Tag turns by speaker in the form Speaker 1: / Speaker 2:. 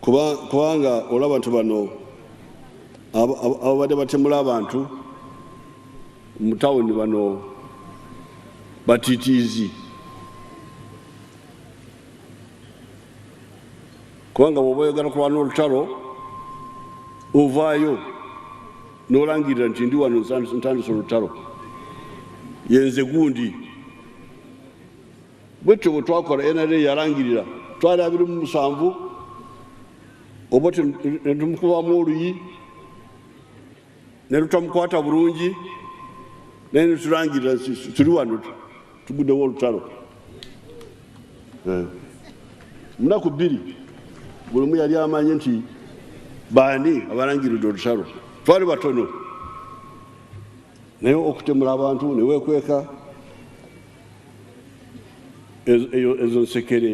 Speaker 1: kubanga olaba nti bano ababadde batemula abantu mu tawuni bano batiitiizi kubanga bw'oba oyagala kulwana olutalo ovaayo n'olangirira nti ndi wano ntandise olutalo yenze gundi bwetyo bwe twakola NRA yalangirira twali 27 oba netumukubamu oluyi ne tutamukwata bulungi naye netulangirira tuli wano tuguddewo olutalo munaku 2 buli omu yali amanye nti baani abalangiridde olutalo twali batono naye okutemula abantu newekweka ezo nsekere